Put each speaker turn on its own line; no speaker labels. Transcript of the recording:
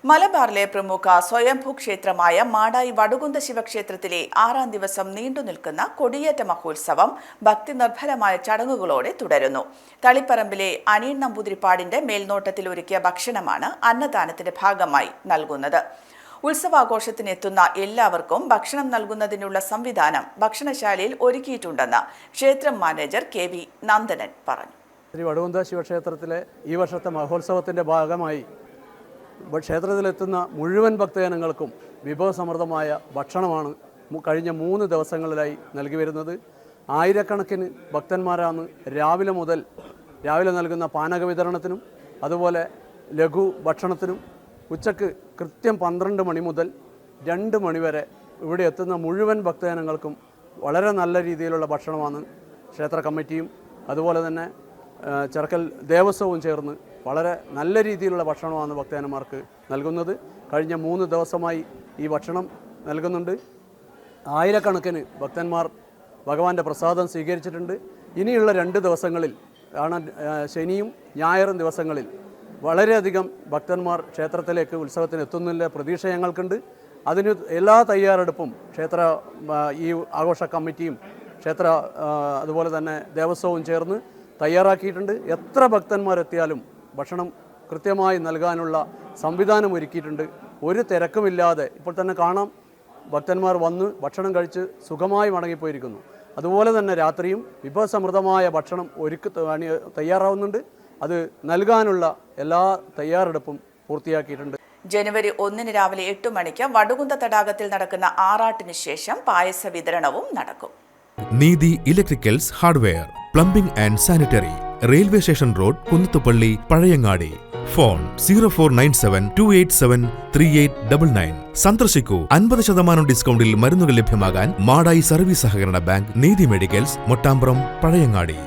മലബാറിലെ പ്രമുഖ സ്വയംഭൂ ക്ഷേത്രമായ മാടായി വടുകുന്ത ശിവക്ഷേത്രത്തിലെ 6ാം ദിവസം നീണ്ടുനിൽക്കുന്ന കൊടിയേറ്റ മഹോത്സവം ഭക്തിനിർഭരമായ ചടങ്ങുകളോടെ തുടരുന്നു. തളിപ്പറമ്പിലെ അനിയൻ നമ്പൂതിരിപ്പാടിന്റെ മേൽനോട്ടത്തിൽ ഒരുക്കിയ ഭക്ഷണമാണ് അന്നദാനത്തിന്റെ ഭാഗമായി നൽകുന്നത്. ഉത്സവാഘോഷത്തിനെത്തുന്ന എല്ലാവർക്കും ഭക്ഷണം നൽകുന്നതിനുള്ള സംവിധാനം ഭക്ഷണശാലയിൽ ഒരുക്കിയിട്ടുണ്ടെന്ന് ക്ഷേത്രം മാനേജർ KV നന്ദനൻ പറഞ്ഞു.
ശ്രീ വടുകുന്ത ശിവക്ഷേത്രത്തിലെ ഈ വർഷത്തെ മഹോത്സവത്തിൻ്റെ ഭാഗമായി ക്ഷേത്രത്തിലെത്തുന്ന മുഴുവൻ ഭക്തജനങ്ങൾക്കും വിഭവസമൃദ്ധമായ ഭക്ഷണമാണ് കഴിഞ്ഞ 3 ദിവസങ്ങളിലായി നൽകി വരുന്നത്. ആയിരക്കണക്കിന് ഭക്തന്മാരാണ് രാവിലെ നൽകുന്ന പാനക വിതരണത്തിനും അതുപോലെ ലഘു ഭക്ഷണത്തിനും ഉച്ചക്ക് കൃത്യം 12 മണി മുതൽ 2 മണി വരെ ഇവിടെ എത്തുന്ന മുഴുവൻ ഭക്തജനങ്ങൾക്കും വളരെ നല്ല രീതിയിലുള്ള ഭക്ഷണമാണ് ക്ഷേത്ര കമ്മിറ്റിയും അതുപോലെ തന്നെ ചെറക്കൽ ദേവസ്വവും ചേർന്ന് വളരെ നല്ല രീതിയിലുള്ള ഭക്ഷണമാണ് ഭക്തജനന്മാർക്ക് നൽകുന്നത്. കഴിഞ്ഞ 3 ദിവസമായി ഈ ഭക്ഷണം നൽകുന്നുണ്ട്. ആയിരക്കണക്കിന് ഭക്തന്മാർ ഭഗവാന്റെ പ്രസാദം സ്വീകരിച്ചിട്ടുണ്ട്. ഇനിയുള്ള 2 ദിവസങ്ങളിൽ ശനിയും ഞായറും ദിവസങ്ങളിൽ വളരെയധികം ഭക്തന്മാർ ക്ഷേത്രത്തിലേക്ക് ഉത്സവത്തിന് എത്തുന്നില്ല പ്രതീക്ഷ ഞങ്ങൾക്കുണ്ട്. അതിന് എല്ലാ തയ്യാറെടുപ്പും ഈ ആഘോഷ കമ്മിറ്റിയും അതുപോലെ തന്നെ ദേവസ്വവും ചേർന്ന് തയ്യാറാക്കിയിട്ടുണ്ട്. എത്ര ഭക്തന്മാരെത്തിയാലും ഭക്ഷണം കൃത്യമായി നൽകാനുള്ള സംവിധാനം ഒരുക്കിയിട്ടുണ്ട്. ഒരു തിരക്കുമില്ലാതെ ഇപ്പോൾ തന്നെ കാണാം, ഭക്തന്മാർ വന്ന് ഭക്ഷണം കഴിച്ച് സുഖമായി മടങ്ങിപ്പോയിരിക്കുന്നു. അതുപോലെ തന്നെ രാത്രിയും വിഭവസമൃദ്ധമായ ഭക്ഷണം തയ്യാറാവുന്നുണ്ട്. അത് നൽകാനുള്ള എല്ലാ തയ്യാറെടുപ്പും പൂർത്തിയാക്കിയിട്ടുണ്ട്.
ജനുവരി 1 രാവിലെ 8 മണിക്ക് വടുകുന്ത തടാകത്തിൽ നടക്കുന്ന ആറാട്ടിന് ശേഷം പായസ വിതരണവും നടക്കും.
നീതി electricals hardware, plumbing and sanitary, railway station road, Kunnathupally, Pazhayangadi. Phone 049728738999. സന്ദർശിക്കൂ. 50% ഡിസ്കൗണ്ടിൽ മരുന്നുകൾ ലഭ്യമാകാൻ മാടായി സർവീസ് സഹകരണ ബാങ്ക്, നീതി മെഡിക്കൽസ്, മൊട്ടാമ്പ്രം, പഴയങ്ങാടി.